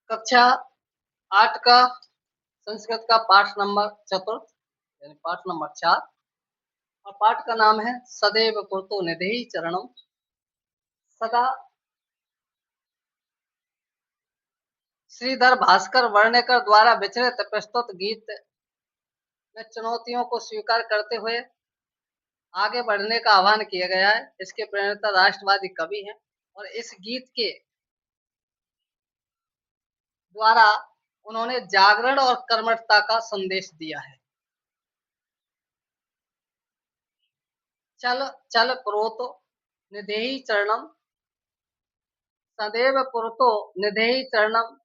कक्षा 8 का संस्कृत का पाठ नंबर चतुर्थ यानी पाठ नंबर 4 और पाठ का नाम है सदैव कुरुतो निधि चरणम। सदा श्रीधर भास्कर वर्णेकर द्वारा विचलित प्रस्तुत गीत में चुनौतियों को स्वीकार करते हुए आगे बढ़ने का आह्वान किया गया है। इसके प्रणेता राष्ट्रवादी कवि हैं और इस गीत के द्वारा उन्होंने जागरण और कर्मठता का संदेश दिया है। चल चल पुरोतो निधेहि चरणम सदैव पुरतो निधेहि चरणम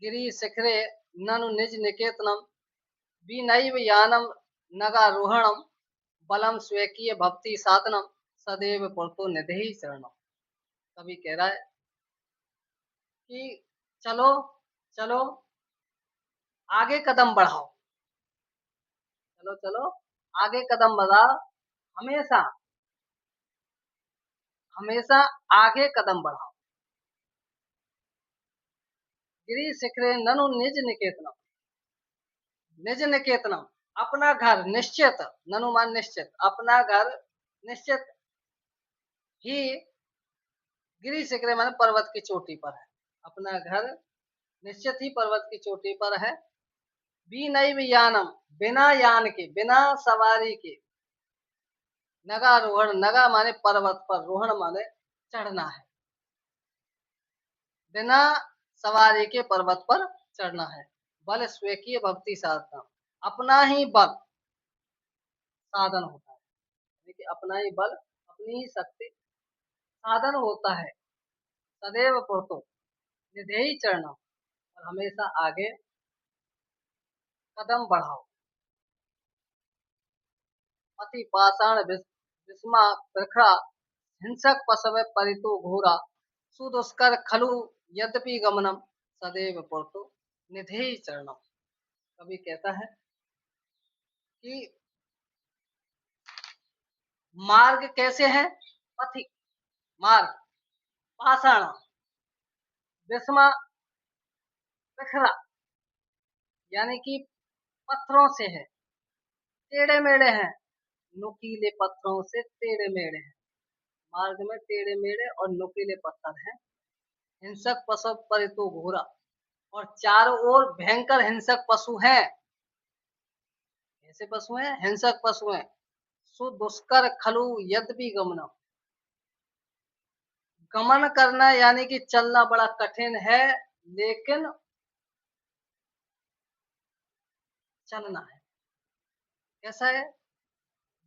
गिरि शिखरे ननु निज निकेतनम विनैव यानम नगारोहणम बलम स्वेकीय भक्ति साधनम सदैव पुरतो निधेहि चरणम। कवि कह रहा है कि चलो चलो आगे कदम बढ़ाओ, चलो चलो आगे कदम बढ़ाओ, हमेशा हमेशा आगे कदम बढ़ाओ। गिरि शिखरे ननु निज निकेतनम, निज निकेतनम अपना घर निश्चित, ननु मान निश्चित, अपना घर निश्चित ही गिरि शिखरे मान पर्वत की चोटी पर है, अपना घर निश्चित ही पर्वत की चोटी पर है। विनैव यानम बिना यान के, बिना सवारी के, नगारोहण नगा माने पर्वत पर, रोहण माने चढ़ना है, बिना सवारी के पर्वत पर चढ़ना है। बल स्वेकीय भक्ति साधना, अपना ही बल साधन होता है, देखिए अपना ही बल, अपनी ही शक्ति साधन होता है। सदैव पुरतो निधेहि चरणम और हमेशा आगे कदम बढ़ाओ। अति पाषाण विस्मा प्रखरा हिंसक पशव परितो घोरा सुदुष्कर खलु यद्यपि गमनम सदैव पुरतो निधेहि चरणम। कवि कहता है कि मार्ग कैसे है, पथिक मार्ग, पाषाण विस्मा प्रखरा यानी कि पत्थरों से है, टेढ़े मेढ़े हैं, नुकीले पत्थरों से टेढ़े मेढ़े हैं, मार्ग में टेढ़े मेढ़े और नुकीले पत्थर हैं। हिंसक पशु परितो घोरा और चारों ओर भयंकर हिंसक पशु हैं। ऐसे पशु हैं, हिंसक पशु हैं। सुदुष्कर खलु यद्यपि गमनम, गमन करना यानी कि चलना बड़ा कठिन है, लेकिन चलना है। कैसा है?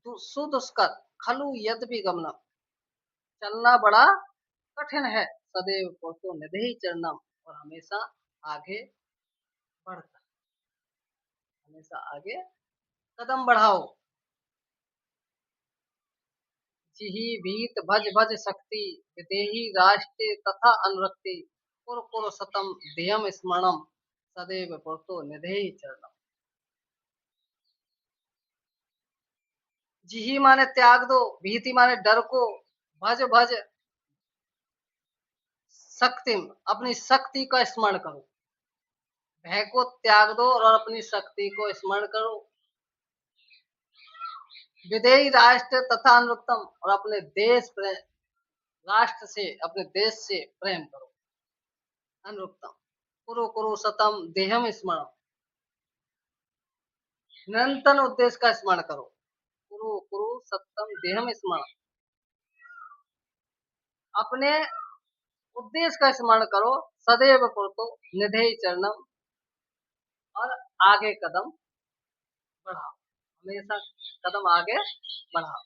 सुदुष्कर खलु यद्यपि गमनम, चलना बड़ा कठिन है। सदैव पुरतो निधेहि चरणम और हमेशा आगे बढ़ता, हमेशा आगे कदम बढ़ाओ। जिहि भीत भज भज शक्ति विदेहि राष्ट्र तथा अनुरक्ति पुर पुर सतम ध्येयम स्मरणम सदैव पुरतो निधेहि चरणम। जिहि माने त्याग दो, भीति माने डर को, भज भज शक्ति अपनी शक्ति का स्मरण करो, भय को त्याग दो और अपनी शक्ति को स्मरण करो। विदेही राष्ट्र तथा अनुरक्तम और अपने देश राष्ट्र से, अपने देश से प्रेम करो। अनुरक्तम कुरु कुरु सतम देहम स्मरण, निरंतर उद्देश्य का स्मरण करो। कुरु कुरु सतम देहम स्मरण, अपने उद्देश्य का स्मरण करो। सदैव पुरतो निधेहि चरणम और आगे कदम बढ़ाओ, हमेशा कदम आगे बढ़ाओ।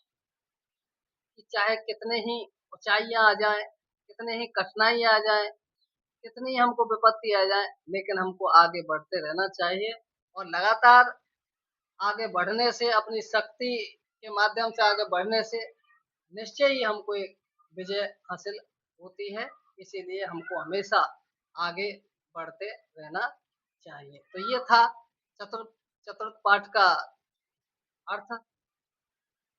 कि चाहे कितने ही ऊंचाइयां आ जाएं, कितने ही कठिनाई आ जाएं, कितनी हमको विपत्ति आ जाए, लेकिन हमको आगे बढ़ते रहना चाहिए और लगातार आगे बढ़ने से, अपनी शक्ति के माध्यम से आगे बढ़ने से निश्चय ही हमको एक विजय हासिल होती है। इसीलिए हमको हमेशा आगे बढ़ते रहना चाहिए। तो ये था चतुर्थ पाठ का अर्थ।